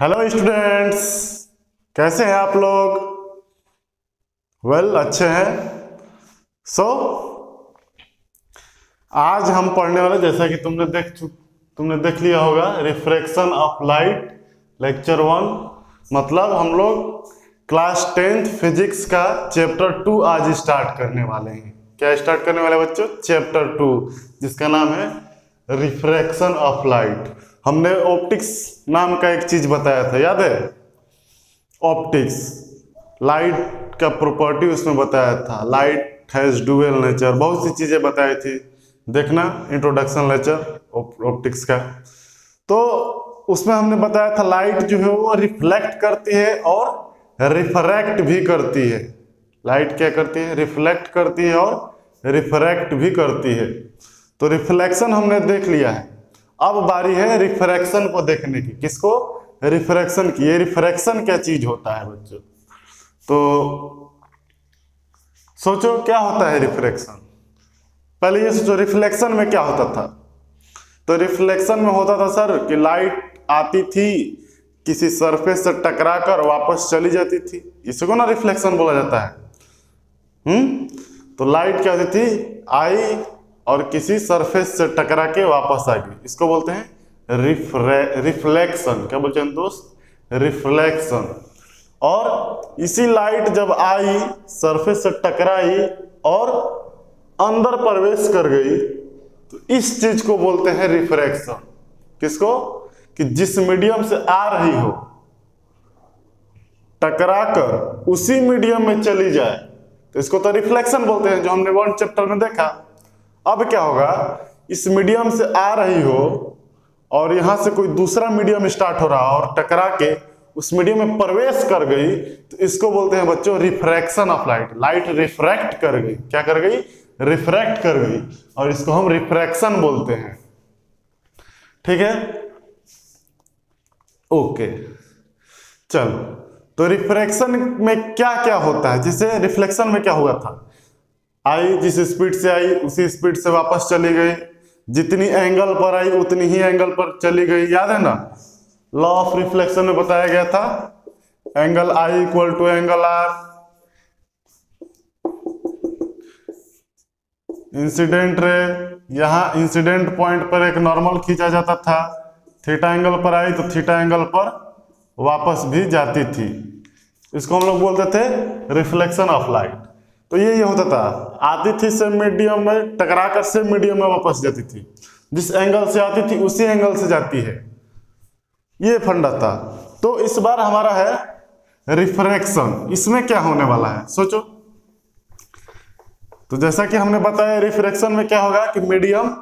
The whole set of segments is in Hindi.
हेलो स्टूडेंट्स, कैसे हैं आप लोग? अच्छे हैं। आज हम पढ़ने वाले, जैसा कि तुमने देख लिया होगा, रिफ्रैक्शन ऑफ लाइट लेक्चर 1। मतलब हम लोग क्लास 10th फिजिक्स का चैप्टर 2 आज स्टार्ट करने वाले हैं। क्या स्टार्ट करने वाले बच्चों? चैप्टर 2, जिसका नाम है रिफ्रैक्शन ऑफ लाइट। हमने ऑप्टिक्स नाम का एक चीज बताया था, याद है? ऑप्टिक्स, लाइट का प्रॉपर्टी उसमें बताया था। लाइट हैज डुअल नेचर, बहुत सी चीजें बताई थी। देखना इंट्रोडक्शन लेक्चर ऑप्टिक्स का। तो उसमें हमने बताया था लाइट जो है वो रिफ्लेक्ट करती है और रिफ्रैक्ट भी करती है। लाइट क्या करती है? रिफ्लेक्ट करती है और रिफ्रैक्ट भी करती है। तो रिफ्लेक्शन हमने देख लिया है, अब बारी है रिफ्रैक्शन को देखने की। किसको? रिफ्रैक्शन की। ये रिफ्रैक्शन क्या चीज होता है बच्चों? तो सोचो क्या होता है रिफ्रैक्शन। पहले ये सोचो रिफ्लेक्शन में क्या होता था। तो रिफ्लेक्शन में होता था सर कि लाइट आती थी, किसी सरफेस से टकराकर वापस चली जाती थी। इसको ना रिफ्लेक्शन बोला जाता है। तो लाइट क्या होती थी? आई और किसी सरफेस से टकरा के वापस आ गई। इसको बोलते हैं रिफ्लेक्शन। क्या बोलते हैं दोस्त? रिफ्लेक्शन। और इसी लाइट जब आई, सरफेस से टकराई और अंदर प्रवेश कर गई, तो इस चीज को बोलते हैं रिफ्रैक्शन। किसको? कि जिस मीडियम से आ रही हो, टकराकर उसी मीडियम में चली जाए, तो इसको तो रिफ्लेक्शन बोलते हैं, जो हमने 1 चैप्टर में देखा। अब क्या होगा? इस मीडियम से आ रही हो और यहां से कोई दूसरा मीडियम स्टार्ट हो रहा और टकरा के उस मीडियम में प्रवेश कर गई, तो इसको बोलते हैं बच्चों refraction of light. Light refract कर गई। क्या कर गई? रिफ्रैक्ट कर गई, और इसको हम रिफ्रैक्शन बोलते हैं। ठीक है, ओके। चलो, तो रिफ्रैक्शन में क्या क्या होता है? जैसे रिफ्लेक्शन में क्या हुआ था? आई, जिस स्पीड से आई उसी स्पीड से वापस चली गई। जितनी एंगल पर आई उतनी ही एंगल पर चली गई। याद है ना? लॉ ऑफ रिफ्लेक्शन में बताया गया था, angle i equal to angle r. Incident ray, यहां इंसिडेंट पॉइंट पर एक नॉर्मल खींचा जाता था, थीटा एंगल पर आई तो थीटा एंगल पर वापस भी जाती थी। इसको हम लोग बोलते थे रिफ्लेक्शन ऑफ लाइट। तो ये होता था, आती थी सेम मीडियम में, टकराकर सेम मीडियम में वापस जाती थी। जिस एंगल से आती थी उसी एंगल से जाती है। ये फंडा था। तो इस बार हमारा है रिफ्रैक्शन। इसमें क्या होने वाला है सोचो। तो जैसा कि हमने बताया, रिफ्रैक्शन में क्या होगा कि मीडियम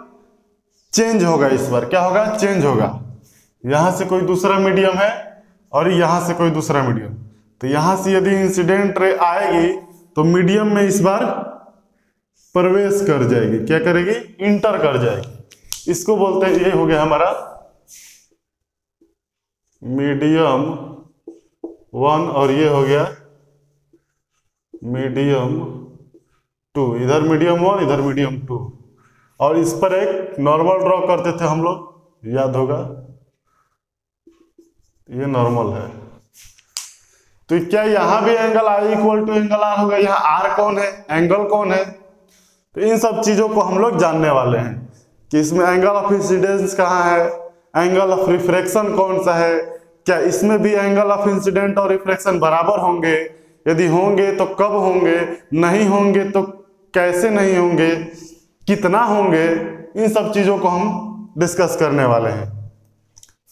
चेंज होगा। इस बार क्या होगा? चेंज होगा। यहां से कोई दूसरा मीडियम है और यहां से कोई दूसरा मीडियम। तो यहां से यदि इंसिडेंट रे आएगी तो मीडियम में इस बार प्रवेश कर जाएगी। क्या करेगी? इंटर कर जाएगी। इसको बोलते हैं, ये हो गया हमारा मीडियम 1 और ये हो गया मीडियम 2। इधर मीडियम 1, इधर मीडियम 2। और इस पर एक नॉर्मल ड्रॉ करते थे हम लोग, याद होगा, ये नॉर्मल है। तो क्या यहां भी angle i equal to angle r होगा? यहां आर कौन है? एंगल कौन है? तो इन सब चीजों को हम लोग जानने वाले हैं कि इसमें एंगल ऑफ इंसिडेंस कहाँ है, एंगल ऑफ रिफ्रैक्शन कौन सा है, क्या इसमें भी एंगल ऑफ इंसिडेंट और रिफ्रैक्शन बराबर होंगे, यदि होंगे तो कब होंगे, नहीं होंगे तो कैसे नहीं होंगे, कितना होंगे। इन सब चीजों को हम डिस्कस करने वाले हैं।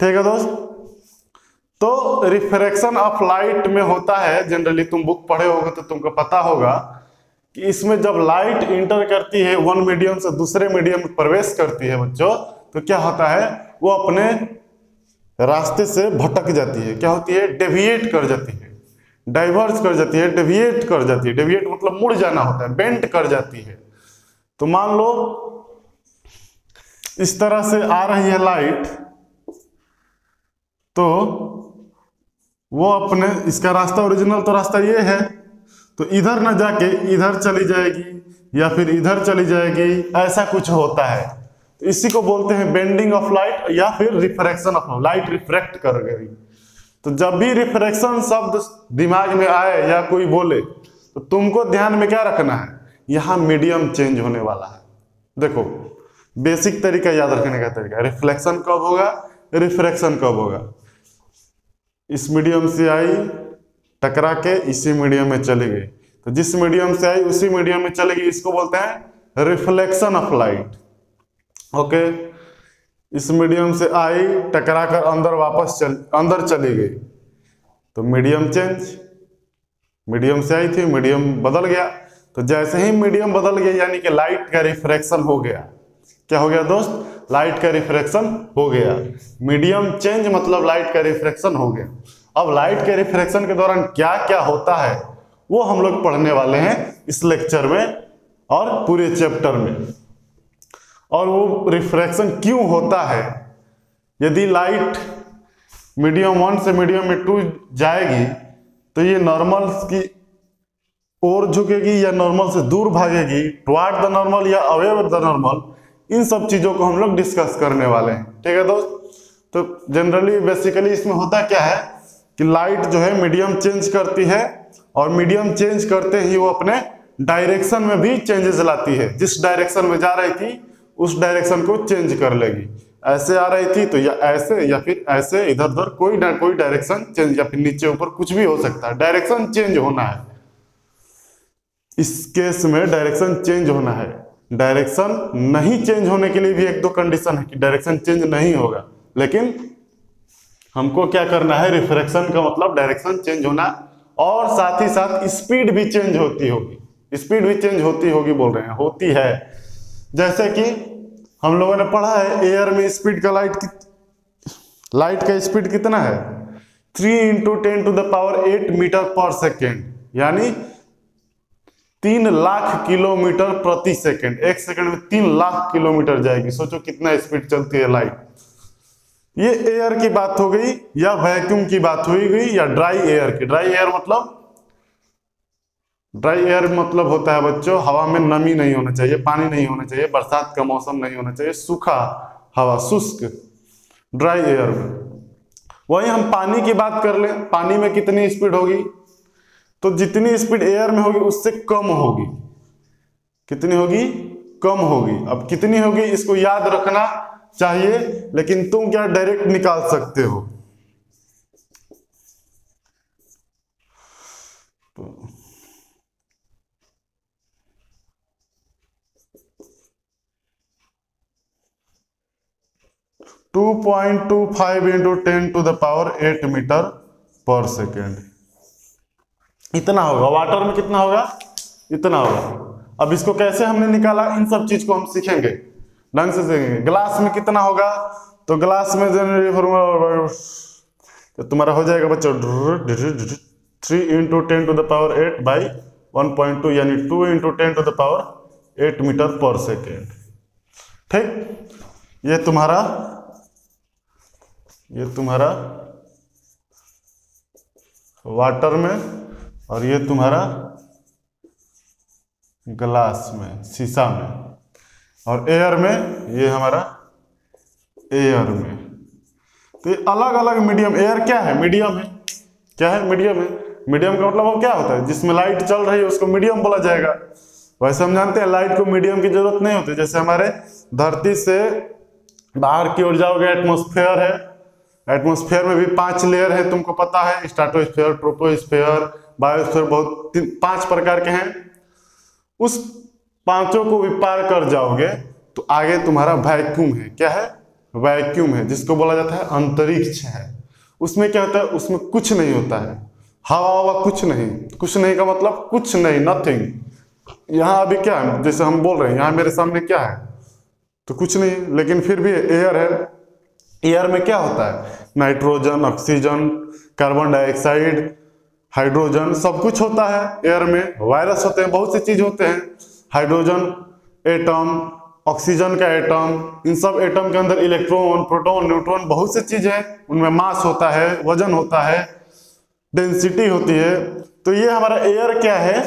ठीक है दोस्त। तो रिफ्रैक्शन ऑफ लाइट में होता है, जनरली तुम बुक पढ़े होगे तो तुमको पता होगा कि इसमें जब लाइट इंटर करती है, वन मीडियम से दूसरे मीडियम में प्रवेश करती है बच्चों, तो क्या होता है? वो अपने रास्ते से भटक जाती है। क्या होती है? डेविएट कर जाती है, डाइवर्ज कर जाती है, डेविएट कर जाती है। डेविएट मतलब मुड़ जाना होता है, बेंट कर जाती है। तो मान लो इस तरह से आ रही है लाइट, तो वो अपने, इसका रास्ता ओरिजिनल तो रास्ता ये है, तो इधर ना जाके इधर चली जाएगी या फिर इधर चली जाएगी, ऐसा कुछ होता है। तो इसी को बोलते हैं बेंडिंग ऑफ लाइट या फिर रिफ्रैक्शन ऑफ लाइट। रिफ्रैक्ट कर गई। तो जब भी रिफ्रैक्शन शब्द दिमाग में आए या कोई बोले तो तुमको ध्यान में क्या रखना है, यहां मीडियम चेंज होने वाला है। देखो बेसिक तरीका याद रखने का तरीका, रिफ्लेक्शन कब होगा, रिफ्रैक्शन कब होगा। इस मीडियम से आई, टकरा के इसी मीडियम में चली गई, तो जिस मीडियम से आई उसी मीडियम में चली गई, इसको बोलते हैं रिफ्लेक्शन ऑफ लाइट। ओके, इस मीडियम से आई, टकरा कर अंदर वापस अंदर चली गई, तो मीडियम चेंज। मीडियम से आई थी, मीडियम बदल गया, तो जैसे ही मीडियम बदल गया यानी कि लाइट का रिफ्रैक्शन हो गया। क्या हो गया दोस्त, लाइट का रिफ्रैक्शन हो गया। मीडियम चेंज मतलब लाइट का रिफ्रैक्शन हो गया। अब लाइट के रिफ्रैक्शन के दौरान क्या क्या होता है वो हम लोग पढ़ने वाले हैं इस लेक्चर में और पूरे चैप्टर में। और वो रिफ्रैक्शन क्यों होता है, यदि लाइट मीडियम 1 से मीडियम में 2 जाएगी तो ये नॉर्मल की ओर झुकेगी या नॉर्मल से दूर भागेगी, टुवर्ड द नॉर्मल या अवे विद द नॉर्मल, इन सब चीजों को हम लोग डिस्कस करने वाले हैं। ठीक है दोस्त, तो जनरली बेसिकली इसमें होता क्या है कि लाइट जो है मीडियम चेंज करती है और मीडियम चेंज करते ही वो अपने डायरेक्शन में भी चेंजेस लाती है। जिस डायरेक्शन में जा रही थी उस डायरेक्शन को चेंज कर लेगी। ऐसे आ रही थी तो या ऐसे या फिर ऐसे, इधर उधर कोई ना कोई डायरेक्शन चेंज, या फिर नीचे ऊपर कुछ भी हो सकता है, डायरेक्शन चेंज होना है। इस केस में डायरेक्शन चेंज होना है। डायरेक्शन नहीं चेंज होने के लिए भी एक दो कंडीशन है कि डायरेक्शन चेंज नहीं होगा, लेकिन हमको क्या करना है, रिफ्रैक्शन का मतलब डायरेक्शन चेंज होना, और साथ ही साथ स्पीड भी चेंज होती होगी। स्पीड भी चेंज होती होगी बोल रहे हैं, होती है। जैसे कि हम लोगों ने पढ़ा है एयर में स्पीड का लाइट का स्पीड कितना है, 3 × 10⁸ मीटर पर सेकेंड, यानी 3 लाख किलोमीटर प्रति सेकेंड। एक सेकेंड में 3 लाख किलोमीटर जाएगी। सोचो कितना स्पीड चलती है लाइट। ये एयर की बात हो गई, या वैक्यूम की बात हुई गई, या ड्राई एयर की। ड्राई एयर मतलब होता है बच्चों, हवा में नमी नहीं होना चाहिए, पानी नहीं होना चाहिए, बरसात का मौसम नहीं होना चाहिए, सूखा हवा, शुष्क, ड्राई एयर में। वही हम पानी की बात कर लें, पानी में कितनी स्पीड होगी, तो जितनी स्पीड एयर में होगी उससे कम होगी। कितनी होगी, कम होगी। अब कितनी होगी इसको याद रखना चाहिए, लेकिन तुम क्या डायरेक्ट निकाल सकते हो। तो 2.25 × 10⁸ मीटर पर सेकेंड, इतना होगा। वाटर में कितना होगा, इतना होगा। अब इसको कैसे हमने निकाला, इन सब चीज को हम सीखेंगे, ढंग से सीखेंगे। ग्लास में कितना होगा, तो ग्लास में जनरली फॉर्मूला तो तुम्हारा हो जाएगा बच्चों 3 × 10⁸/1.2 यानी 2 × 10⁸ मीटर पर सेकेंड। ठीक, ये तुम्हारा वाटर में, और ये तुम्हारा ग्लास में, शीशा में, और एयर में, ये हमारा एयर में। तो ये अलग अलग मीडियम। एयर क्या है, मीडियम है। क्या है, मीडियम है। मीडियम का मतलब वो क्या होता है, जिसमें लाइट चल रही है उसको मीडियम बोला जाएगा। वैसे हम जानते हैं लाइट को मीडियम की जरूरत नहीं होती। जैसे हमारे धरती से बाहर की ओर जाओगे, एटमॉस्फेयर है, एटमॉस्फेयर में भी 5 लेयर है, तुमको पता है, स्ट्रेटोस्फेयर, ट्रोपोस्फेयर, बायोस्फीयर, बहुत 5 प्रकार के हैं। उस 5 को भी पार कर जाओगे तो आगे तुम्हारा वैक्यूम है। क्या है, वैक्यूम है, जिसको बोला जाता है अंतरिक्ष है। उसमें क्या होता है, उसमें कुछ नहीं होता है, हवा कुछ नहीं। कुछ नहीं का मतलब कुछ नहीं, नथिंग। यहाँ अभी क्या है, जैसे हम बोल रहे हैं, यहाँ मेरे सामने क्या है, तो कुछ नहीं, लेकिन फिर भी एयर है। एयर में क्या होता है, nitrogen, oxygen, carbon dioxide, hydrogen, सब कुछ होता है एयर में। वायरस होते हैं, बहुत सी चीज होते हैं। हाइड्रोजन एटम, ऑक्सीजन का एटम, इन सब एटम के अंदर इलेक्ट्रॉन, प्रोटॉन, न्यूट्रॉन, बहुत सी चीजें हैं। उनमें मास होता है, वजन होता है, डेंसिटी होती है। तो ये हमारा एयर क्या है,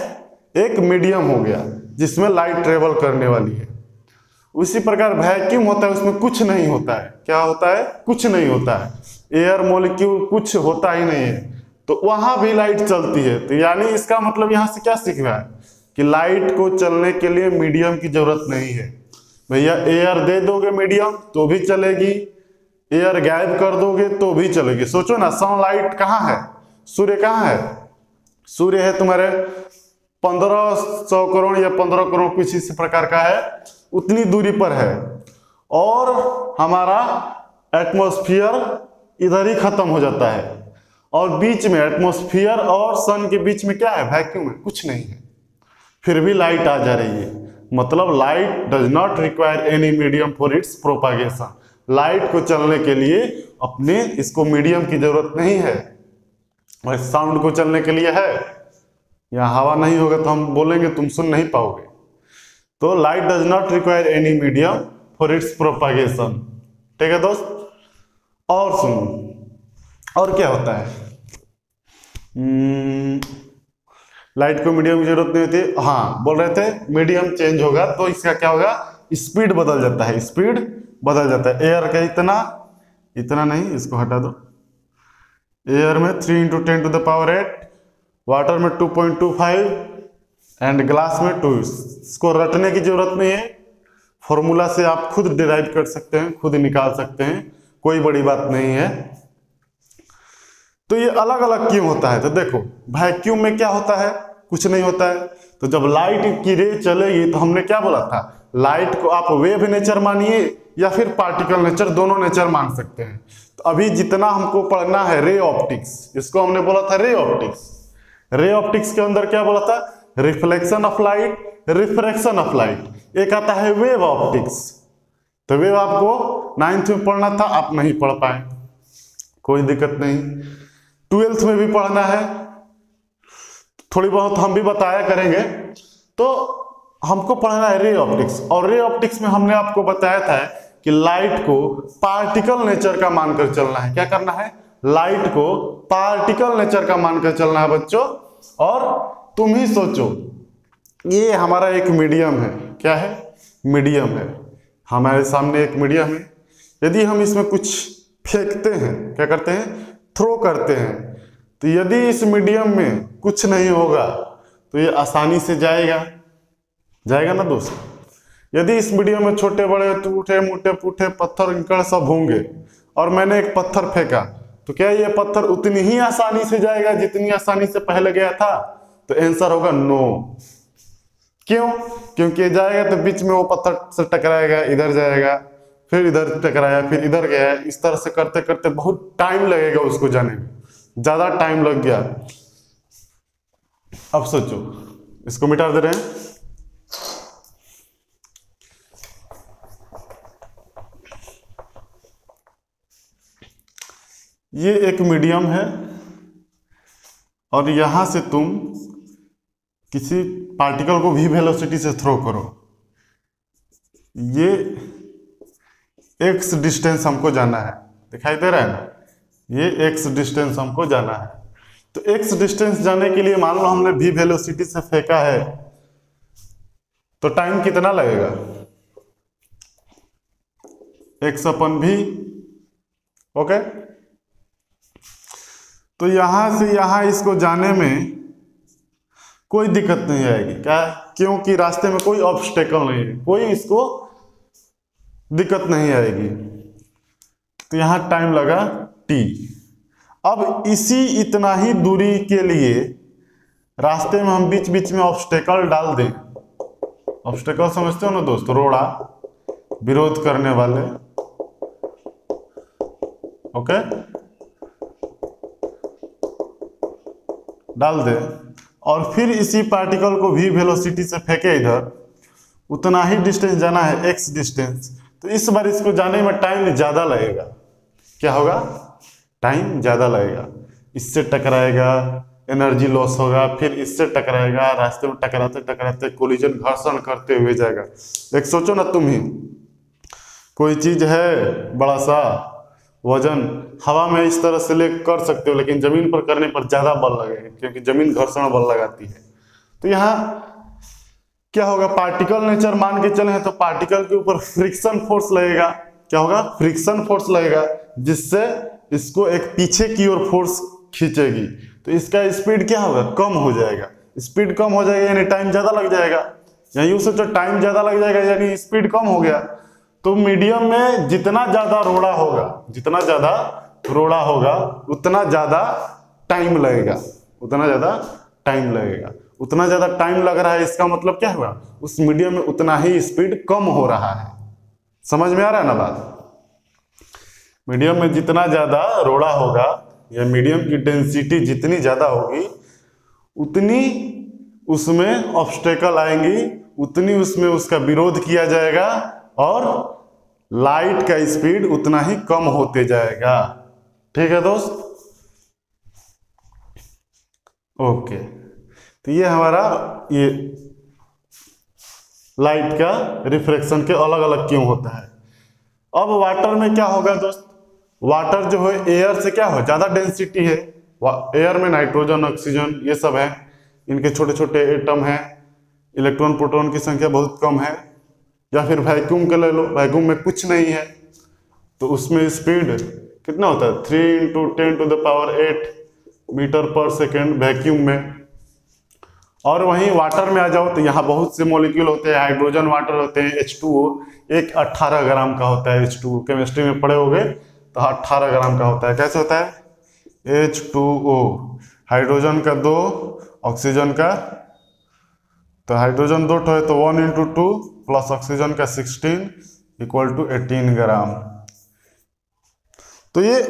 एक मीडियम हो गया जिसमें लाइट ट्रेवल करने वाली है। उसी प्रकार वैक्यूम होता है, उसमें कुछ नहीं होता है। क्या होता है? कुछ नहीं होता है, एयर मॉलिक्यूल कुछ होता ही नहीं है, तो वहां भी लाइट चलती है। तो यानी इसका मतलब यहां से क्या सीख रहा है कि लाइट को चलने के लिए मीडियम की जरूरत नहीं है। भैया एयर दे दोगे मीडियम तो भी चलेगी, एयर गायब कर दोगे तो भी चलेगी। सोचो ना, सनलाइट कहाँ है, सूर्य कहाँ है? सूर्य है तुम्हारे 1500 करोड़ या 15 करोड़ कुछ इस प्रकार का है, उतनी दूरी पर है, और हमारा एटमॉस्फेयर इधर ही खत्म हो जाता है, और बीच में एटमॉस्फेयर और सन के बीच में क्या है? वैक्यूम है, कुछ नहीं है, फिर भी लाइट आ जा रही है। मतलब light does not require any medium for its propagation. Light को चलने के लिए अपने इसको मीडियम की जरूरत नहीं है। और साउंड को चलने के लिए है, यहाँ हवा नहीं होगा तो हम बोलेंगे तुम सुन नहीं पाओगे। तो light does not require any medium for its propagation. ठीक है दोस्त, और सुनो और क्या होता है। लाइट को मीडियम की जरूरत नहीं होती। हाँ, बोल रहे थे मीडियम चेंज होगा तो इसका क्या होगा? स्पीड बदल जाता है, स्पीड बदल जाता है। एयर का इतना नहीं, इसको हटा दो। एयर में 3 × 10⁸, वाटर में 2.25 एंड ग्लास में 2। इसको रटने की जरूरत नहीं है, फॉर्मूला से आप खुद डिराइव कर सकते हैं, खुद निकाल सकते हैं, कोई बड़ी बात नहीं है। तो ये अलग अलग क्यों होता है? तो देखो, वैक्यूम में क्या होता है? कुछ नहीं होता है। तो जब लाइट की रे चलेगी तो हमने क्या बोला था? लाइट को आप वेव नेचर मानिए या फिर पार्टिकल नेचर, दोनों नेचर मान सकते हैं। तो अभी जितना हमको पढ़ना है रे ऑप्टिक्स, इसको हमने बोला था रे ऑप्टिक्स। रे ऑप्टिक्स के अंदर क्या बोला था? Reflection of light, refraction of light. एक आता है वेव ऑप्टिक्स। तो वेव आपको 9th में पढ़ना था, आप नहीं पढ़ पाए, कोई दिक्कत नहीं। 12th में भी पढ़ना है, थोड़ी बहुत हम भी बताया करेंगे। तो हमको पढ़ना है रे ऑप्टिक्स, और रे ऑप्टिक्स में हमने आपको बताया था कि लाइट को पार्टिकल नेचर का मानकर चलना है। क्या करना है? लाइट को पार्टिकल नेचर का मानकर चलना है बच्चों। और तुम ही सोचो, ये हमारा एक मीडियम है। क्या है? मीडियम है, हमारे सामने एक मीडियम है। यदि हम इसमें कुछ फेंकते हैं, क्या करते हैं? थ्रो करते हैं। तो यदि इस मीडियम में कुछ नहीं होगा तो ये आसानी से जाएगा ना दोस्त। यदि इस मीडियम में छोटे बड़े टूटे मोटे पूठे पत्थर इंकड़ सब होंगे, और मैंने एक पत्थर फेंका, तो क्या ये पत्थर उतनी ही आसानी से जाएगा जितनी आसानी से पहले गया था? तो आंसर होगा नो। क्यों? क्योंकि जाएगा तो बीच में वो पत्थर से टकराएगा, इधर जाएगा, फिर इधर टकराया, फिर इधर गया। इस तरह से करते करते बहुत टाइम लगेगा उसको जाने में, ज्यादा टाइम लग गया। अब सोचो, इसको मिटा दे रहे हैं। ये एक मीडियम है, और यहां से तुम किसी पार्टिकल को भी वेलोसिटी से थ्रो करो, ये x डिस्टेंस हमको जाना है। दिखाई दे रहा है ना? ये x डिस्टेंस हमको जाना है। तो x डिस्टेंस जाने के लिए मान लो हमने v वेलोसिटी से फेंका है, तो टाइम कितना लगेगा? x/v। ओके, तो यहां से यहां इसको जाने में कोई दिक्कत नहीं आएगी। क्या? क्योंकि रास्ते में कोई ऑब्स्टेकल नहीं है, कोई इसको दिक्कत नहीं आएगी। तो यहां टाइम लगा t। अब इसी इतना ही दूरी के लिए रास्ते में हम बीच बीच में ऑब्स्टेकल डाल दें। ऑब्स्टेकल समझते हो ना दोस्त? रोड़ा, विरोध करने वाले। ओके, डाल दे, और फिर इसी पार्टिकल को भी वेलोसिटी से फेंके इधर, उतना ही डिस्टेंस जाना है x डिस्टेंस। तो इस बार इसको जाने में टाइम ज्यादा लगेगा। क्या होगा? टाइम ज्यादा लगेगा। इससे टकराएगा, एनर्जी लॉस होगा, फिर इससे टकराएगा, रास्ते में टकराते टकराते कोलिजन, घर्षण करते हुए जाएगा। एक सोचो ना, तुम ही कोई चीज है बड़ा सा वजन, हवा में इस तरह से ले कर सकते हो, लेकिन जमीन पर करने पर ज्यादा बल लगेगा, क्योंकि जमीन घर्षण बल लगाती है। तो यहाँ क्या होगा, पार्टिकल नेचर मान के चले हैं तो पार्टिकल के ऊपर फ्रिक्शन फोर्स लगेगा। क्या होगा, फ्रिक्शन फोर्स लगेगा, जिससे इसको एक पीछे की ओर फोर्स खींचेगी। तो इसका स्पीड क्या होगा, कम हो जाएगा। स्पीड कम हो जाएगा यानी टाइम ज्यादा लग जाएगा। यही उससे तो टाइम ज्यादा लग जाएगा यानी स्पीड कम हो गया। तो मीडियम में जितना ज्यादा रोड़ा होगा, जितना ज्यादा रोड़ा होगा उतना ज्यादा टाइम लगेगा, उतना ज्यादा टाइम लगेगा। उतना ज्यादा टाइम लग रहा है, इसका मतलब क्या हुआ, उस मीडियम में उतना ही स्पीड कम हो रहा है। समझ में आ रहा है ना बात। मीडियम में जितना ज्यादा रोड़ा होगा या मीडियम की डेंसिटी जितनी ज्यादा होगी उतनी उसमें ऑब्स्टेकल आएंगी, उतनी उसमें उसका विरोध किया जाएगा और लाइट का स्पीड उतना ही कम होते जाएगा। ठीक है दोस्त, ओके। तो ये हमारा ये लाइट का रिफ्रैक्शन के अलग अलग क्यों होता है। अब वाटर में क्या होगा दोस्त, वाटर जो है एयर से क्या हो, ज्यादा डेंसिटी है। एयर में नाइट्रोजन ऑक्सीजन ये सब है, इनके छोटे छोटे एटम हैं, इलेक्ट्रॉन प्रोटॉन की संख्या बहुत कम है। या फिर वैक्यूम का ले लो, वैक्यूम में कुछ नहीं है तो उसमें स्पीड कितना होता है, 3 × 10⁸ मीटर पर सेकेंड वैक्यूम में। और वहीं वाटर में आ जाओ तो यहाँ बहुत से मॉलिक्यूल होते हैं, हाइड्रोजन वाटर होते हैं, H2O एक 18 ग्राम का होता है। H2O केमिस्ट्री में पढ़े होगे तो 18 ग्राम का होता है। कैसे होता है, H2O हाइड्रोजन का 2 ऑक्सीजन का, तो हाइड्रोजन 2 है तो 1 × 2 प्लस ऑक्सीजन का 16 = 18 ग्राम। तो ये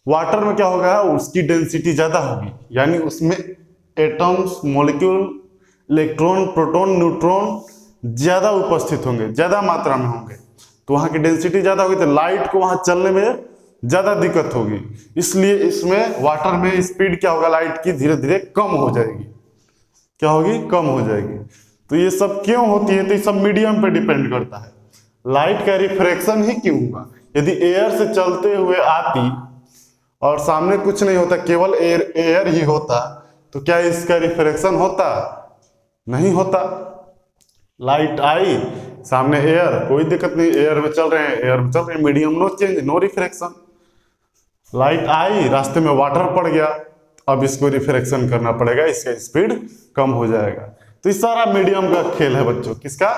वाटर में क्या होगा, उसकी डेंसिटी ज्यादा होगी, यानी उसमें atoms, molecule, electron, proton, neutron ज्यादा उपस्थित होंगे, ज्यादा मात्रा में होंगे। तो वहां की डेंसिटी ज्यादा होगी तो लाइट को वहां चलने में ज्यादा दिक्कत होगी। इसलिए इसमें वाटर में स्पीड क्या होगा, लाइट की धीरे धीरे कम हो जाएगी। क्या होगी, कम हो जाएगी। तो ये सब क्यों होती है, तो ये सब मीडियम पे डिपेंड करता है। लाइट का रिफ्रैक्शन ही क्यों हुआ, यदि एयर से चलते हुए आती और सामने कुछ नहीं होता, केवल एयर ही होता, तो क्या इसका रिफ्रैक्शन होता, नहीं होता। लाइट आई, सामने एयर, कोई दिक्कत नहीं, एयर में चल रहे हैं, एयर में चल रहे हैं, medium no change, no refraction. Light आई, रास्ते में वाटर पड़ गया, अब इसको रिफ्रैक्शन करना पड़ेगा, इसका स्पीड कम हो जाएगा। तो इस सारा मीडियम का खेल है बच्चों, किसका,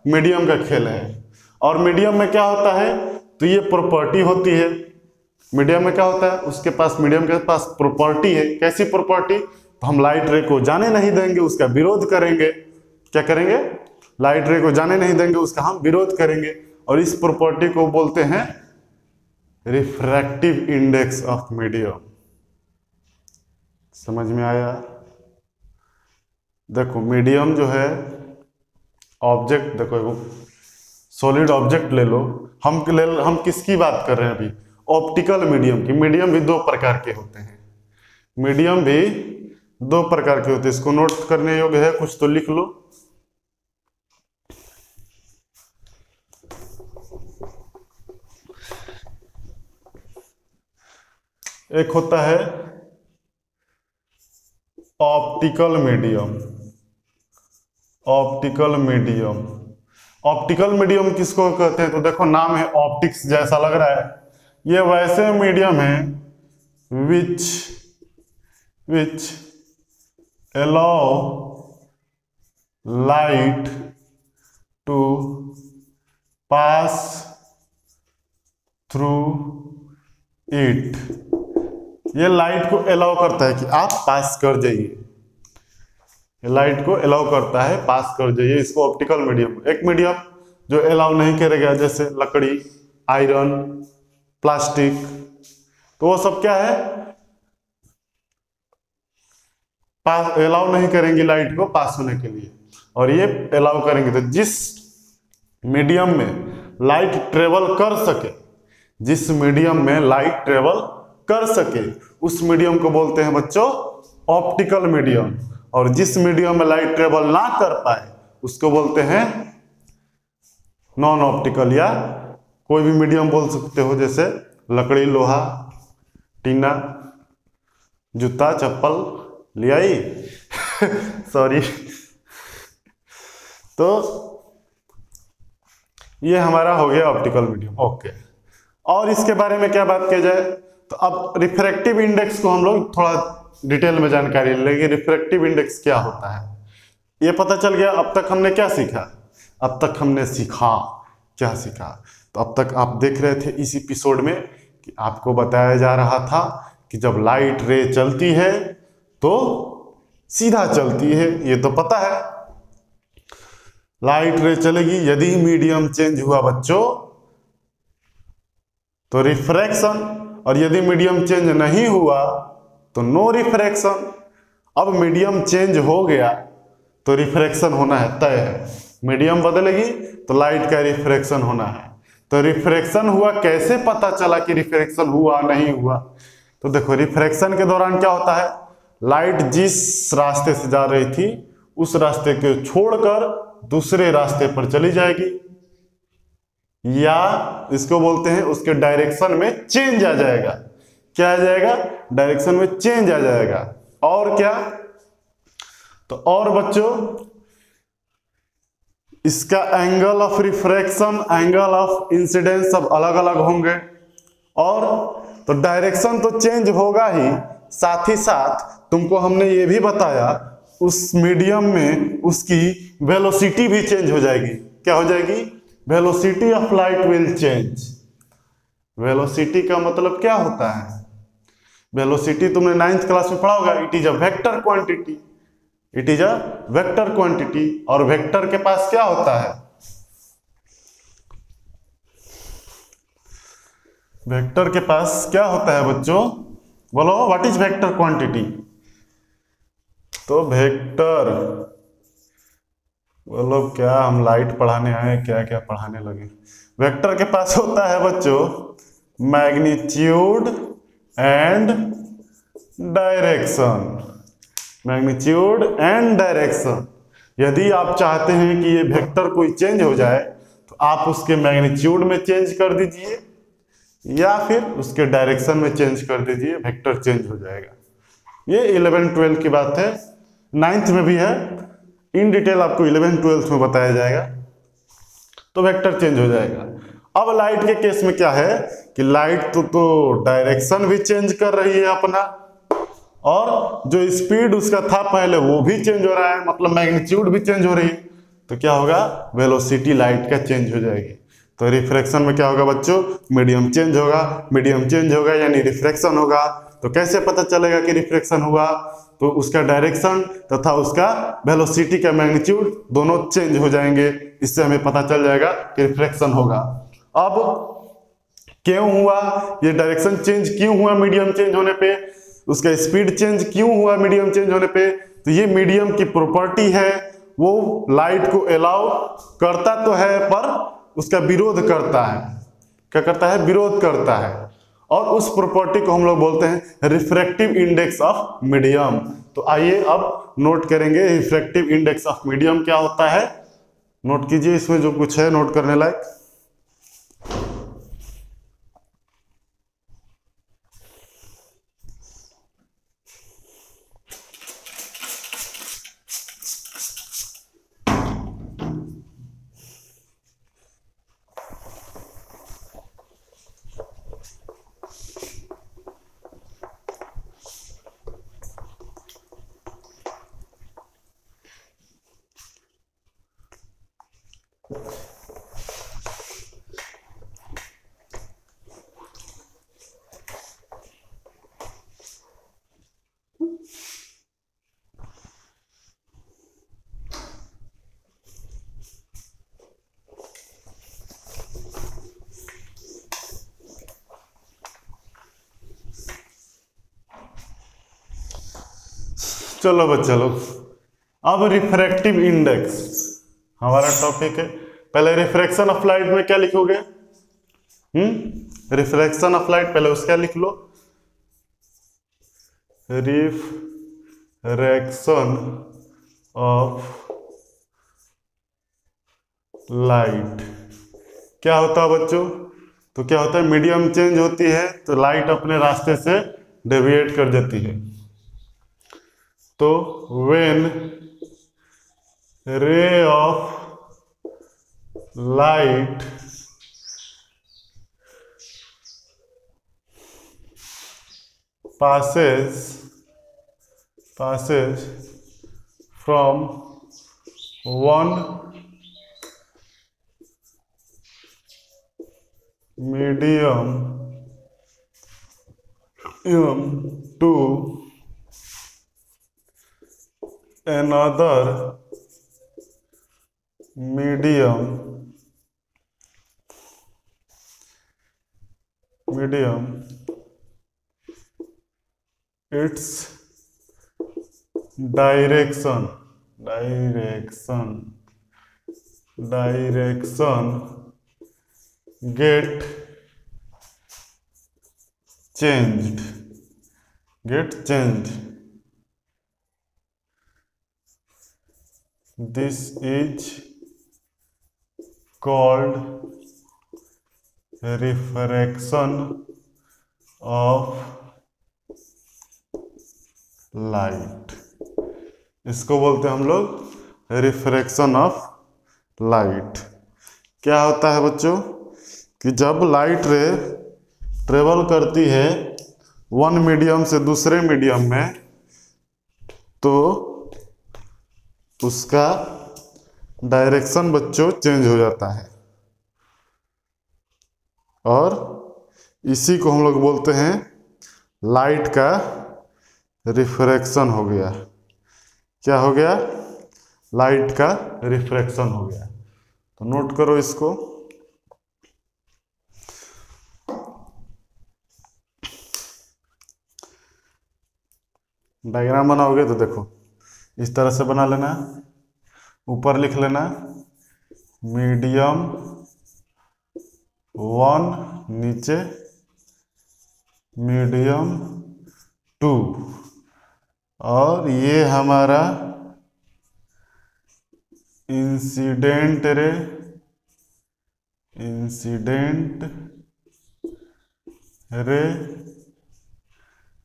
मीडियम का खेल है। और मीडियम में क्या होता है, तो ये प्रॉपर्टी होती है। मीडियम में क्या होता है, उसके पास, मीडियम के पास प्रॉपर्टी है। कैसी प्रॉपर्टी, तो हम लाइट रे को जाने नहीं देंगे, उसका विरोध करेंगे। क्या करेंगे, लाइट रे को जाने नहीं देंगे, उसका हम विरोध करेंगे। और इस प्रॉपर्टी को बोलते हैं रिफ्रैक्टिव इंडेक्स ऑफ मीडियम। समझ में आया। देखो मीडियम जो है, ऑब्जेक्ट, देखो सॉलिड ऑब्जेक्ट ले लो, हम किसकी बात कर रहे हैं अभी, ऑप्टिकल मीडियम की। मीडियम भी 2 प्रकार के होते हैं, मीडियम भी 2 प्रकार के होते हैं। इसको नोट करने योग्य है, कुछ तो लिख लो। एक होता है optical medium. Optical medium, optical medium किसको कहते हैं, तो देखो नाम है ऑप्टिक्स जैसा लग रहा है। ये वैसे मीडियम है which allow light to pass through it। ये लाइट को अलाउ करता है कि आप पास कर जाइए, लाइट को अलाउ करता है पास कर जाइए, इसको ऑप्टिकल मीडियम। एक मीडियम जो अलाउ नहीं करेगा, जैसे लकड़ी, आयरन, प्लास्टिक, तो वो सब क्या है, पास, अलाउ नहीं करेंगे लाइट को पास होने के लिए। और ये अलाउ करेंगे। तो जिस मीडियम में लाइट ट्रेवल कर सके, जिस मीडियम में लाइट ट्रेवल कर सके, उस मीडियम को बोलते हैं बच्चों ऑप्टिकल मीडियम। और जिस मीडियम में लाइट ट्रेवल ना कर पाए उसको बोलते हैं नॉन ऑप्टिकल, या कोई भी मीडियम बोल सकते हो, जैसे लकड़ी, लोहा, टीना, जूता, चप्पल, लियाई सॉरी तो ये हमारा हो गया ऑप्टिकल मीडियम। ओके, और इसके बारे में क्या बात किया जाए, तो अब रिफ्रैक्टिव इंडेक्स को हम लोग थोड़ा डिटेल में जानकारी लेंगे। रिफ्रैक्टिव इंडेक्स क्या होता है ये पता चल गया। अब तक हमने क्या सीखा, अब तक हमने सीखा क्या सीखा, तो अब तक आप देख रहे थे इस एपिसोड में कि आपको बताया जा रहा था कि जब लाइट रे चलती है तो सीधा चलती है, ये तो पता है। लाइट रे चलेगी, यदि मीडियम चेंज हुआ बच्चों तो रिफ्रैक्शन, और यदि मीडियम चेंज नहीं हुआ तो नो रिफ्रैक्शन। अब मीडियम चेंज हो गया तो रिफ्रैक्शन होना है, तय है। मीडियम बदलेगी तो लाइट का रिफ्रैक्शन होना है। तो रिफ्रैक्शन हुआ, कैसे पता चला कि रिफ्रैक्शन हुआ नहीं हुआ, तो देखो रिफ्रैक्शन के दौरान क्या होता है, लाइट जिस रास्ते से जा रही थी उस रास्ते को छोड़कर दूसरे रास्ते पर चली जाएगी, या इसको बोलते हैं उसके डायरेक्शन में चेंज आ जाएगा। क्या आ जाएगा, डायरेक्शन में चेंज आ जाएगा। और क्या, तो और बच्चों इसका angle of refraction, angle of incidence सब अलग अलग होंगे। और तो डायरेक्शन तो चेंज होगा ही, साथ ही साथ तुमको हमने ये भी बताया उस मीडियम में उसकी वेलोसिटी भी चेंज हो जाएगी। क्या हो जाएगी, velocity of light will change. Velocity का मतलब क्या होता है, वेलोसिटी तुमने 9th क्लास में पढ़ा होगा, it is a vector quantity, it is a vector quantity. और वेक्टर के पास क्या होता है, वेक्टर के पास क्या होता है बच्चों, बोलो व्हाट इज वेक्टर क्वांटिटी। तो वेक्टर, बोलो क्या हम लाइट पढ़ाने आए, क्या क्या पढ़ाने लगे। वेक्टर के पास होता है बच्चों magnitude and direction, magnitude and direction. यदि आप चाहते हैं कि ये वेक्टर कोई चेंज हो जाए तो आप उसके मैग्नीट्यूड में चेंज कर दीजिए या फिर उसके डायरेक्शन में चेंज कर दीजिए, वेक्टर चेंज हो जाएगा। ये 11-12 की बात है, 9th में भी है, इन डिटेल आपको 11-12 में बताया जाएगा। तो वेक्टर चेंज हो जाएगा। अब लाइट के केस में क्या है कि लाइट तो डायरेक्शन भी चेंज कर रही है अपना, और जो स्पीड उसका था पहले वो भी चेंज हो रहा है, मतलब मैग्नीट्यूड भी चेंज हो रही है। तो क्या होगा, वेलोसिटी लाइट का चेंज हो जाएगी। तो रिफ्रैक्शन में क्या होगा बच्चों, मीडियम चेंज होगा, मीडियम चेंज होगा यानी रिफ्रैक्शन होगा। तो कैसे पता चलेगा कि रिफ्रैक्शन हुआ, तो उसका डायरेक्शन तथा उसका वेलोसिटी का मैग्नीट्यूड दोनों चेंज हो जाएंगे, इससे हमें पता चल जाएगा कि रिफ्रैक्शन होगा। अब क्यों हुआ ये डायरेक्शन चेंज, क्यों हुआ मीडियम चेंज होने पे, उसका स्पीड चेंज क्यों हुआ मीडियम चेंज होने पे, तो ये मीडियम की प्रॉपर्टी है, वो लाइट को अलाउ करता तो है पर उसका विरोध करता है। क्या करता है, विरोध करता है। और उस प्रॉपर्टी को हम लोग बोलते हैं रिफ्रैक्टिव इंडेक्स ऑफ मीडियम। तो आइए अब नोट करेंगे रिफ्रैक्टिव इंडेक्स ऑफ मीडियम क्या होता है। नोट कीजिए, इसमें जो कुछ है नोट करने लायक। चलो बच्चा लोग, अब रिफ्रैक्टिव इंडेक्स हमारा टॉपिक है। पहले रिफ्रैक्शन ऑफ लाइट में क्या लिखोगे, रिफ्रैक्शन ऑफ लाइट, पहले उसका लिख लो, रिफ्रैक्शन ऑफ लाइट क्या होता है बच्चों, तो क्या होता है, मीडियम चेंज होती है तो लाइट अपने रास्ते से डेविएट कर देती है। तो व्हेन रे of light passes from one medium to another medium its direction get changed. This is called refraction of light. इसको बोलते हैं हम लोग रिफ्रैक्शन ऑफ लाइट। क्या होता है बच्चों कि जब लाइट रे ट्रेवल करती है वन मीडियम से दूसरे मीडियम में, तो उसका डायरेक्शन बच्चों चेंज हो जाता है, और इसी को हम लोग बोलते हैं लाइट का रिफ्रैक्शन हो गया। क्या हो गया? लाइट का रिफ्रैक्शन हो गया। तो नोट करो इसको। डायग्राम बनाओगे तो देखो इस तरह से बना लेना, ऊपर लिख लेना मीडियम 1, नीचे मीडियम 2, और ये हमारा इंसिडेंट रे,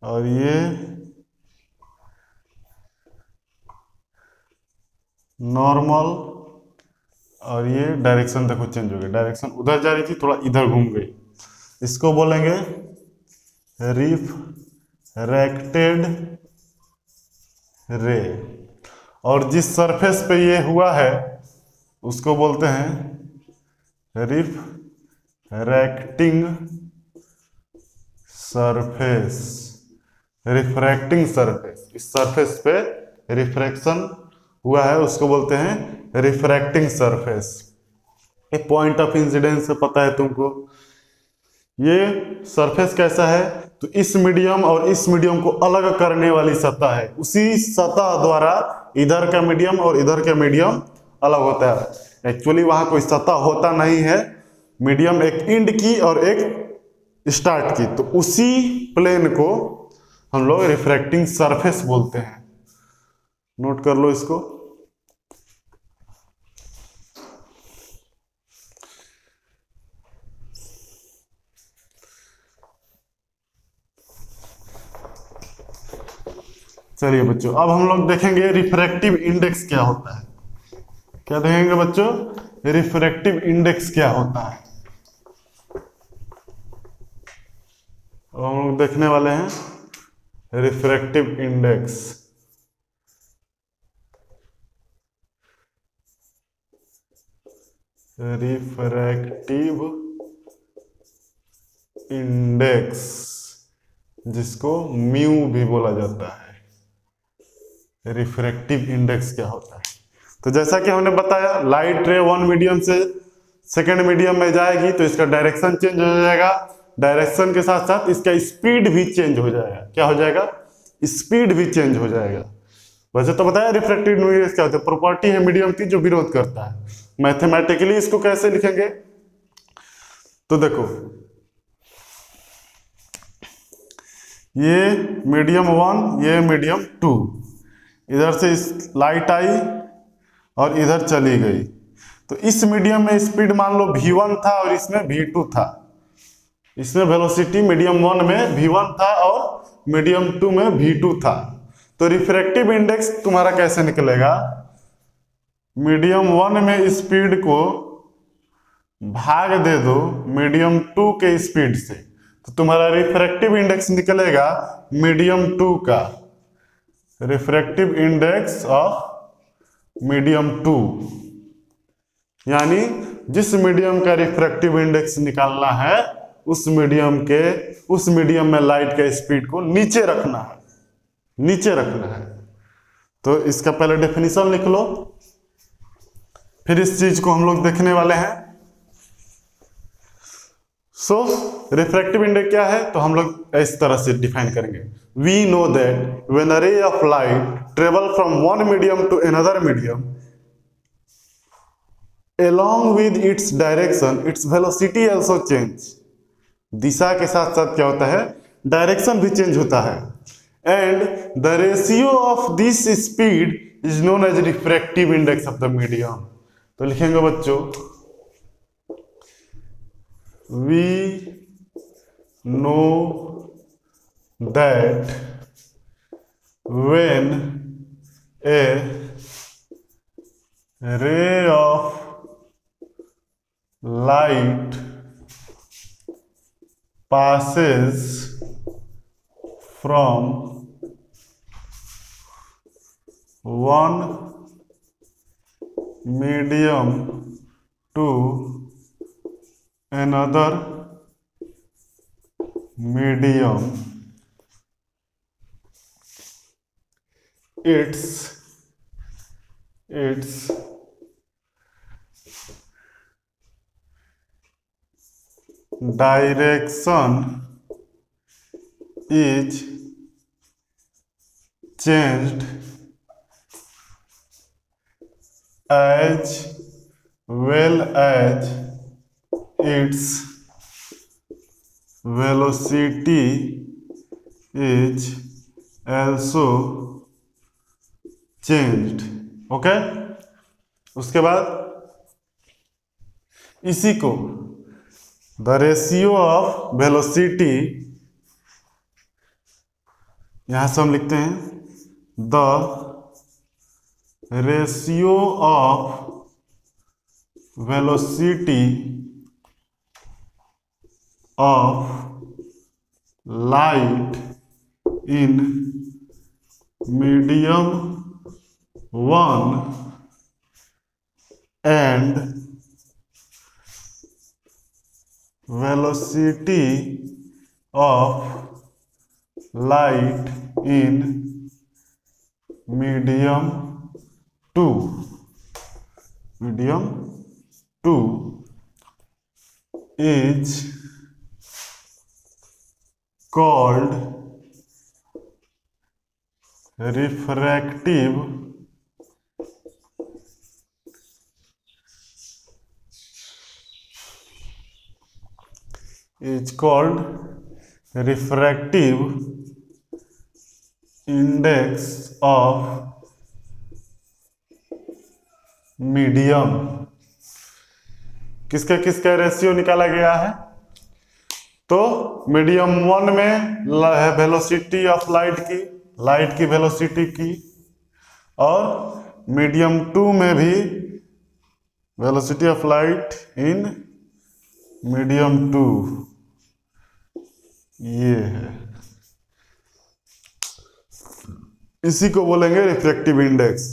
और ये नॉर्मल, और ये डायरेक्शन देखो चेंज हो गई, डायरेक्शन उधर जा रही थी थोड़ा इधर घूम गई। इसको बोलेंगे रिफ्रैक्टेड रे। और जिस सरफेस पे ये हुआ है उसको बोलते हैं रिफ्रैक्टिंग सरफेस। इस सरफेस पे रिफ्रैक्शन हुआ है उसको बोलते हैं रिफ्रैक्टिंग सरफेस। ये पॉइंट ऑफ इंसिडेंस से पता है तुमको। ये सरफेस कैसा है? तो इस मीडियम और इस मीडियम को अलग करने वाली सतह है। उसी सतह द्वारा इधर का मीडियम और इधर का मीडियम अलग होता है। एक्चुअली वहां कोई सतह होता नहीं है, मीडियम एक एंड की और एक स्टार्ट की, तो उसी प्लेन को हम लोग रिफ्रैक्टिंग सरफेस बोलते हैं। नोट कर लो इसको। चलिए बच्चों, अब हम लोग देखेंगे रिफ्रैक्टिव इंडेक्स क्या होता है। क्या देखेंगे बच्चों? रिफ्रैक्टिव इंडेक्स क्या होता है। अब हम लोग देखने वाले हैं रिफ्रैक्टिव इंडेक्स। रिफ्रैक्टिव इंडेक्स, जिसको म्यू भी बोला जाता है। रिफ्रैक्टिव इंडेक्स क्या होता है? तो जैसा कि हमने बताया, लाइट रे वन मीडियम से सेकेंड मीडियम में जाएगी तो इसका डायरेक्शन चेंज हो जाएगा। डायरेक्शन के साथ साथ इसका स्पीड भी चेंज हो जाएगा। क्या हो जाएगा? स्पीड भी चेंज हो जाएगा। वैसे तो बताया रिफ्रैक्टिव इंडेक्स क्या होता है, प्रॉपर्टी है मीडियम की जो विरोध करता है। मैथमेटिकली इसको कैसे लिखेंगे? तो देखो, ये मीडियम 1, ये मीडियम 2, इधर से इस लाइट आई और इधर चली गई, तो इस मीडियम में स्पीड मान लो v1 था और इसमें v2 था। इसमें वेलोसिटी मीडियम 1 में v1 था और मीडियम 2 में v2 था। तो रिफ्रैक्टिव इंडेक्स तुम्हारा कैसे निकलेगा? मीडियम 1 में स्पीड को भाग दे दो मीडियम 2 के स्पीड से, तो तुम्हारा रिफ्रैक्टिव इंडेक्स निकलेगा मीडियम 2 का, रिफ्रैक्टिव इंडेक्स ऑफ मीडियम 2, यानी जिस मीडियम का रिफ्रैक्टिव इंडेक्स निकालना है उस मीडियम में लाइट के स्पीड को नीचे रखना है। तो इसका पहले डेफिनेशन लिख लो, फिर इस चीज को हम लोग देखने वाले हैं। रिफ्रैक्टिव इंडेक्स क्या है, तो हम लोग इस तरह से डिफाइन करेंगे। We know that when a ray of light travel from one medium to another medium, along with its direction its velocity also change। दिशा के साथ साथ क्या होता है, डायरेक्शन भी चेंज होता है। And the ratio of this speed is known as refractive index of the medium. तो लिखेंगे बच्चों, we know that when a ray of light passes from one medium to another medium, its direction is changed as well as its velocity is also changed। Okay, उसके बाद इसी को द रेशियो ऑफ वेलोसिटी, यहां से हम लिखते हैं the ratio of velocity of light in medium 1 and velocity of light in medium 2 is called refractive index of medium. किसका रेशियो निकाला गया है, तो मीडियम 1 में वेलोसिटी ऑफ लाइट की वेलोसिटी की, और मीडियम 2 में भी velocity of light in medium 2, ये है, इसी को बोलेंगे रिफ्रैक्टिव इंडेक्स।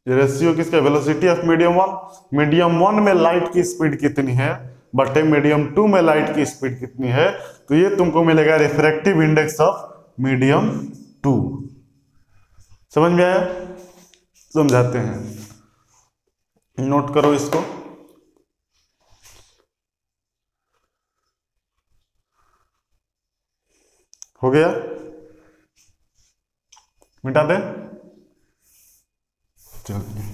ये रेशियो किसका, वेलोसिटी ऑफ मीडियम 1 में लाइट की स्पीड कितनी है बटे मीडियम 2 में लाइट की स्पीड कितनी है, तो ये तुमको मिलेगा रिफ्रैक्टिव इंडेक्स ऑफ मीडियम 2। समझ में आया, समझाते हैं, नोट करो इसको। हो गया, मिटा दे, चलिए।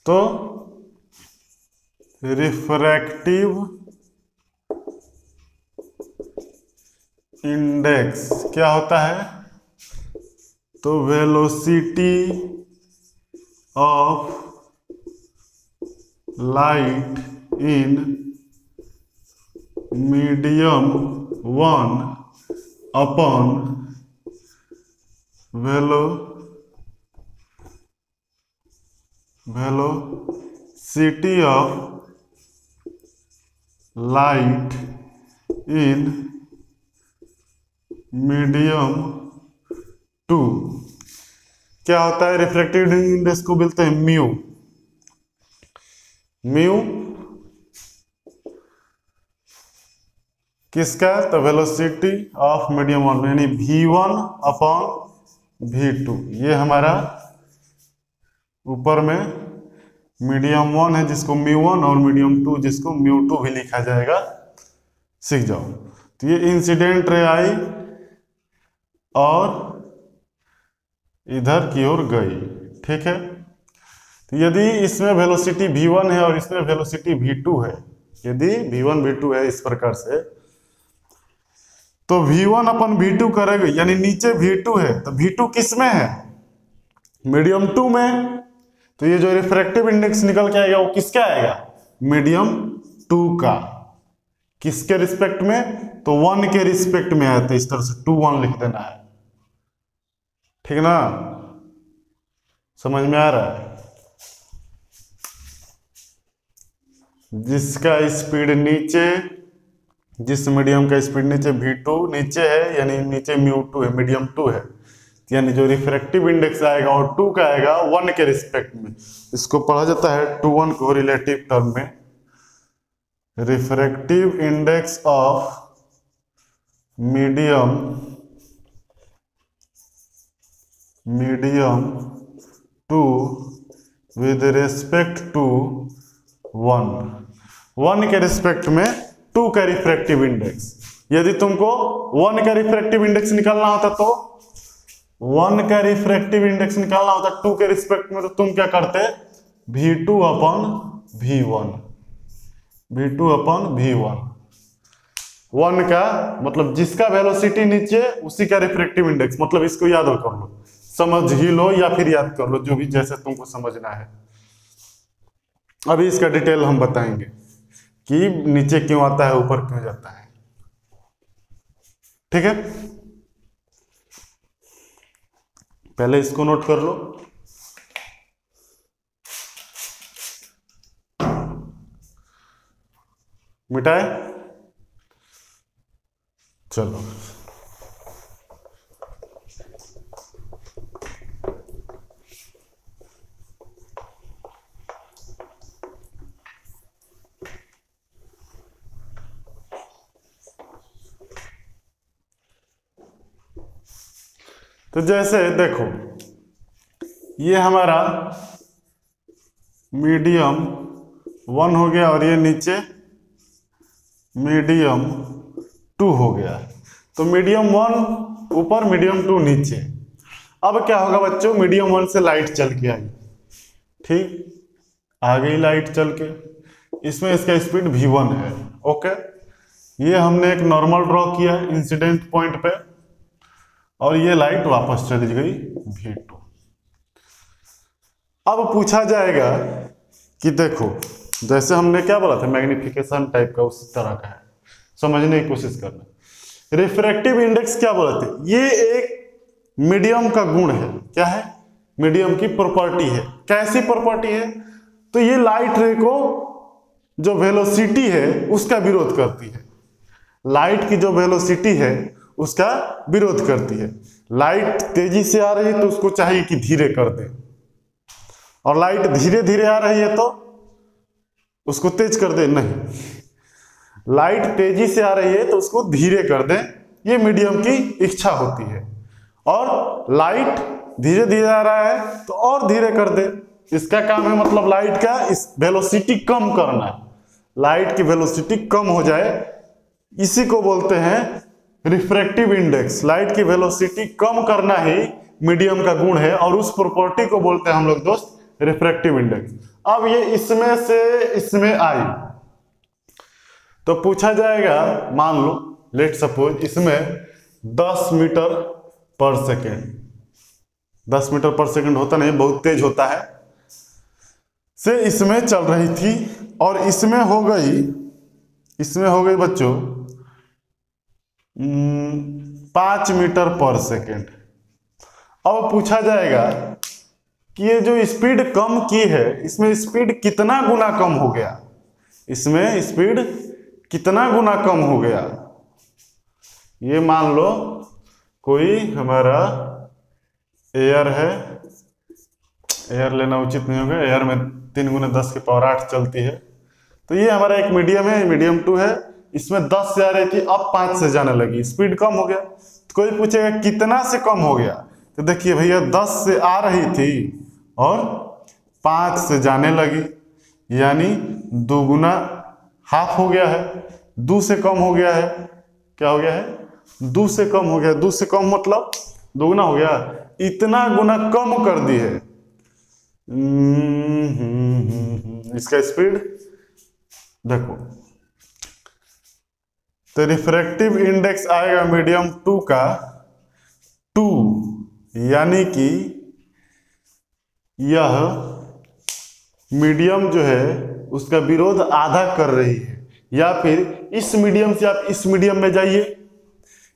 तो रिफ्रैक्टिव इंडेक्स क्या होता है, तो velocity of light in medium 1 upon velocity of light in medium 2। क्या होता है? रिफ्रैक्टिव इंडेक्स को बोलते हैं म्यू। म्यू किसका? तो वेलोसिटी ऑफ मीडियम 1 यानी v1 अपॉन v2। ये हमारा ऊपर में मीडियम 1 है जिसको म्यू1 और मीडियम 2 जिसको म्यू2 भी लिखा जाएगा, सीख जाओ। तो ये इंसिडेंट रे आई और इधर की ओर गई, ठीक है। तो यदि इसमें वेलोसिटी v1 है और इसमें वेलोसिटी v2 है, यदि v1 v2 है इस प्रकार से, तो v1 अपन v2 करेंगे, यानी नीचे v2 है तो v2 किस में है? मीडियम 2 में। तो ये जो रिफ्रैक्टिव इंडेक्स निकल के आएगा वो किसका आएगा? मीडियम 2 का। किसके रिस्पेक्ट में? तो 1 के रिस्पेक्ट में आया था, इस तरह से 2 1 लिख देना है, ठीक ना? समझ में आ रहा है? जिसका स्पीड नीचे, जिस मीडियम का स्पीड नीचे v2 नीचे है, यानी नीचे म्यू2 है, मीडियम 2 है, यानी जो रिफ्रैक्टिव इंडेक्स आएगा और 2 का आएगा 1 के रिस्पेक्ट में। इसको पढ़ा जाता है 2-1 को रिलेटिव टर्म में। Refractive index of medium 2 with respect to 1 के रिस्पेक्ट में 2 का रिफ्रैक्टिव इंडेक्स। यदि तुमको 1 का रिफ्रैक्टिव इंडेक्स निकालना होता तो 1 का रिफ्रैक्टिव इंडेक्स निकालना होता 2 के रिस्पेक्ट में, तो तुम क्या करते? v2 upon v1, v2 upon v1। 1 का मतलब जिसका वेलोसिटी नीचे उसी का रिफ्रैक्टिव इंडेक्स, मतलब इसको याद कर लो, समझ ही लो या फिर याद कर लो, जो भी जैसे तुमको समझना है। अभी इसका डिटेल हम बताएंगे कि नीचे क्यों आता है, ऊपर क्यों जाता है, ठीक है। पहले इसको नोट कर लो। मिटाए? चलो, तो जैसे देखो ये हमारा मीडियम 1 हो गया और ये नीचे मीडियम 2 हो गया। तो मीडियम 1 ऊपर, मीडियम 2 नीचे। अब क्या होगा बच्चों? मीडियम 1 से लाइट चल के आई, ठीक, आ गई लाइट चल के, इसमें इसका स्पीड v1 है, ओके। ये हमने एक नॉर्मल ड्रॉ किया इंसिडेंट पॉइंट पे और ये लाइट वापस चली गई v2। अब पूछा जाएगा कि देखो, जैसे हमने क्या बोला था, मैग्निफिकेशन टाइप का, उस तरह का है, समझने की कोशिश करना। रिफ्रैक्टिव इंडेक्स क्या बोला था? ये एक मीडियम का गुण है। क्या है? मीडियम की प्रॉपर्टी है। कैसी प्रॉपर्टी है? तो ये लाइट रे को जो वेलोसिटी है उसका विरोध करती है। लाइट की जो वेलोसिटी है उसका विरोध करती है। लाइट तेजी से आ रही है तो उसको चाहिए कि धीरे कर दे, और लाइट धीरे धीरे आ रही है तो उसको तेज कर दे। नहीं, लाइट तेजी से आ रही है तो उसको धीरे कर दे, ये मीडियम की इच्छा होती है। और लाइट धीरे धीरे आ रहा है तो और धीरे कर दे, इसका काम है। मतलब लाइट का इस वेलोसिटी कम करना है, लाइट की वेलोसिटी कम हो जाए, इसी को बोलते हैं रिफ्रैक्टिव इंडेक्स। लाइट की वेलोसिटी कम करना ही मीडियम का गुण है और उस प्रॉपर्टी को बोलते हैं हम लोग दोस्त रिफ्रैक्टिव इंडेक्स। अब ये इसमें से इसमें आई तो पूछा जाएगा, मान लो लेट सपोज इसमें 10 मीटर पर सेकेंड, 10 मीटर पर सेकेंड होता नहीं, बहुत तेज होता है, से इसमें चल रही थी और इसमें हो गई बच्चों 5 मीटर पर सेकेंड। अब पूछा जाएगा कि ये जो स्पीड कम की है, इसमें स्पीड कितना गुना कम हो गया, इसमें स्पीड कितना गुना कम हो गया। ये मान लो कोई हमारा एयर है, एयर लेना उचित नहीं होगा, एयर में 3 × 10⁸ चलती है। तो ये हमारा एक मीडियम है, मीडियम 2 है, इसमें 10 जा रही थी, अब 5 से जाने लगी, स्पीड कम हो गया। तो कोई पूछेगा कितना से कम हो गया, तो देखिए भैया 10 से आ रही थी और 5 से जाने लगी, यानी 2 गुना हाफ हो गया है, 2 से कम हो गया है। क्या हो गया है? 2 से कम हो गया। 2 से कम मतलब 2 गुना हो गया, इतना गुना कम कर दी है। इसका स्पीड देखो, तो रिफ्रैक्टिव इंडेक्स आएगा मीडियम 2 का 2, यानी कि यह मीडियम जो है उसका विरोध आधा कर रही है। या फिर इस मीडियम से आप इस मीडियम में जाइए,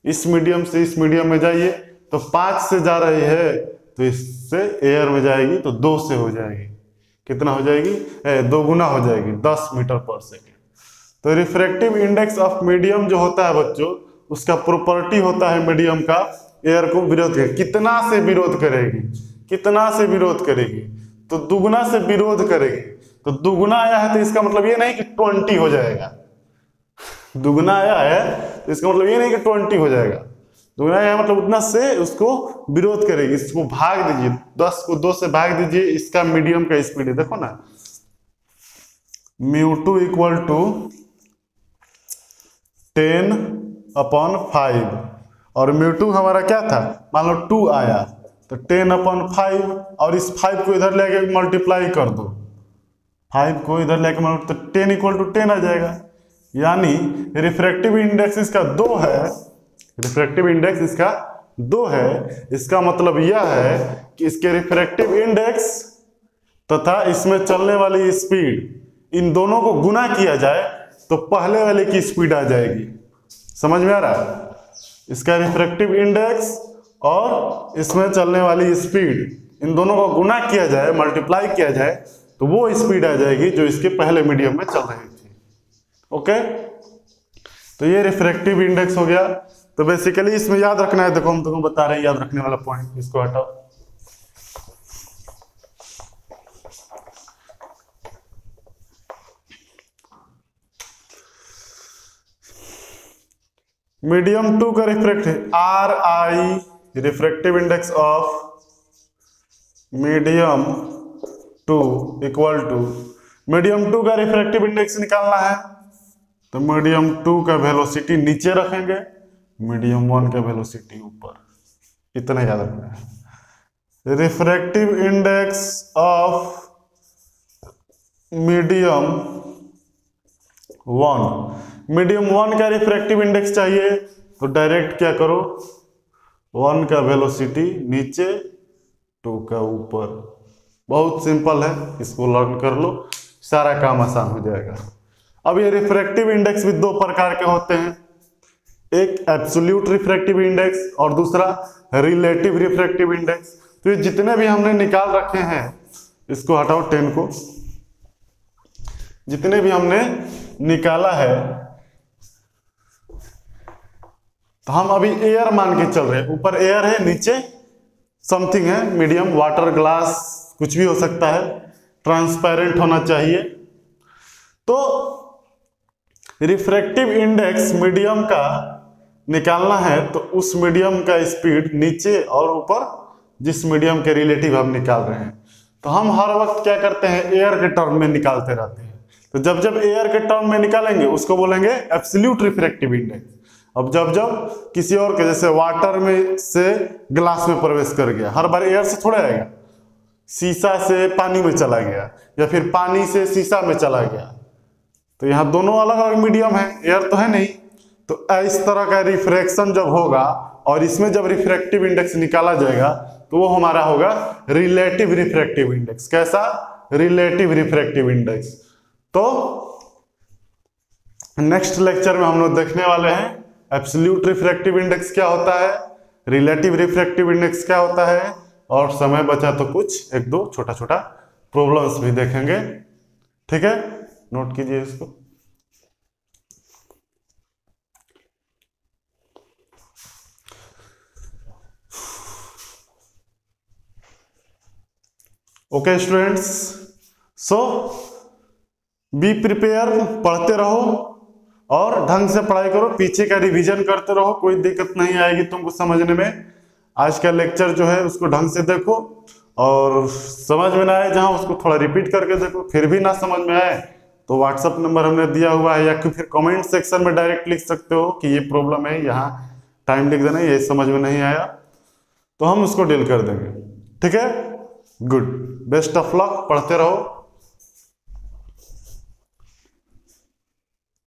इस मीडियम से इस मीडियम में जाइए, तो 5 से जा रही है, तो इससे एयर में जाएगी तो 2 से हो जाएगी। कितना हो जाएगी? 2 गुना हो जाएगी, 10 मीटर पर सेकेंड। तो रिफ्रैक्टिव इंडेक्स ऑफ मीडियम जो होता है बच्चों, उसका प्रॉपर्टी होता है मीडियम का एयर को विरोध करेगी। कितना से विरोध करेगी? कितना से विरोध करेगी? तो दुगुना से विरोध करेगी। तो दुगुना आया है तो इसका मतलब ये नहीं कि 20 हो जाएगा। दुगुना आया है तो इसका मतलब ये नहीं कि 20 हो जाएगा। दुगुना आया मतलब उतना से उसको विरोध करेगी। इसको भाग दीजिए, 10 को 2 से भाग दीजिए, इसका मीडियम का स्पीड है, देखो ना, μ2 = 10/5 और μ2 हमारा क्या था, मान लो 2 आया तो 10/5 और इस 5 को इधर लेके मल्टीप्लाई कर दो, 5 को इधर लेके तो 10 = 10 आ जाएगा। यानी रिफ्रैक्टिव इंडेक्स इसका 2 है, रिफ्रैक्टिव इंडेक्स इसका 2 है। इसका मतलब यह है कि इसके रिफ्रैक्टिव इंडेक्स तथा इसमें चलने वाली स्पीड, इन दोनों को गुना किया जाए तो पहले वाले की स्पीड आ जाएगी। समझ में आ रहा है? इसका रिफ्रैक्टिव इंडेक्स और इसमें चलने वाली स्पीड, इन दोनों को गुना किया जाए, मल्टीप्लाई किया जाए, तो वो स्पीड आ जाएगी जो इसके पहले मीडियम में चल रही थी। ओके, तो ये रिफ्रैक्टिव इंडेक्स हो गया। तो बेसिकली इसमें याद रखना है, देखो हम तुमको बता रहे हैं याद रखने वाला पॉइंट, इसको हटाओ। मीडियम 2 का refractive RI refractive index of medium 2 = medium 2 का रिफ्रैक्टिव इंडेक्स निकालना है तो मीडियम 2 का वेलोसिटी नीचे रखेंगे, मीडियम 1 का वेलोसिटी ऊपर, इतना याद रखना है। Refractive index of medium 1, medium 1 का रिफ्रैक्टिव इंडेक्स चाहिए तो डायरेक्ट क्या करो, 1 का वेलोसिटी नीचे 2 का ऊपर। बहुत सिंपल है, इसको लर्न कर लो, सारा काम आसान हो जाएगा। अब ये रिफ्रैक्टिव इंडेक्स भी 2 प्रकार के होते हैं, एक एब्सोल्यूट रिफ्रैक्टिव इंडेक्स और दूसरा रिलेटिव रिफ्रैक्टिव इंडेक्स। तो ये जितने भी हमने निकाल रखे हैं, इसको हटाओ 10 को, जितने भी हमने निकाला है तो हम अभी एयर मान के चल रहे हैं। ऊपर एयर है, नीचे समथिंग है, मीडियम, वाटर, ग्लास, कुछ भी हो सकता है, ट्रांसपेरेंट होना चाहिए। तो रिफ्रैक्टिव इंडेक्स मीडियम का निकालना है तो उस मीडियम का स्पीड नीचे और ऊपर जिस मीडियम के रिलेटिव हम निकाल रहे हैं, तो हम हर वक्त क्या करते हैं, एयर के टर्म में निकालते रहते हैं। तो जब जब एयर के टर्म में निकालेंगे उसको बोलेंगे एब्सोल्यूट रिफ्रैक्टिव इंडेक्स। अब जब जब किसी और के, जैसे वाटर में से ग्लास में प्रवेश कर गया, हर बार एयर से थोड़ा आएगा, शीशा से पानी में चला गया या फिर पानी से शीशा में चला गया, तो यहाँ दोनों अलग अलग मीडियम है, एयर तो है नहीं। तो इस तरह का रिफ्रैक्शन जब होगा और इसमें जब रिफ्रैक्टिव इंडेक्स निकाला जाएगा तो वो हमारा होगा रिलेटिव रिफ्रैक्टिव इंडेक्स। कैसा? Relative refractive index. तो नेक्स्ट लेक्चर में हम लोग देखने वाले हैं एब्सोल्यूट रिफ्रैक्टिव इंडेक्स क्या होता है, रिलेटिव रिफ्रैक्टिव इंडेक्स क्या होता है, और समय बचा तो कुछ एक दो छोटा छोटा प्रॉब्लम्स भी देखेंगे। ठीक है, नोट कीजिए इसको। Okay students, so be prepare, पढ़ते रहो और ढंग से पढ़ाई करो, पीछे का रिवीजन करते रहो, कोई दिक्कत नहीं आएगी तुमको समझने में। आज का लेक्चर जो है उसको ढंग से देखो, और समझ में ना आए जहां उसको थोड़ा रिपीट करके देखो, फिर भी ना समझ में आए तो व्हाट्सअप नंबर हमने दिया हुआ है, या फिर कमेंट सेक्शन में डायरेक्ट लिख सकते हो कि ये प्रॉब्लम है, यहाँ टाइम लिख देना, ये समझ में नहीं आया तो हम उसको डील कर देंगे। ठीक है, गुड, बेस्ट ऑफ लक, पढ़ते रहो।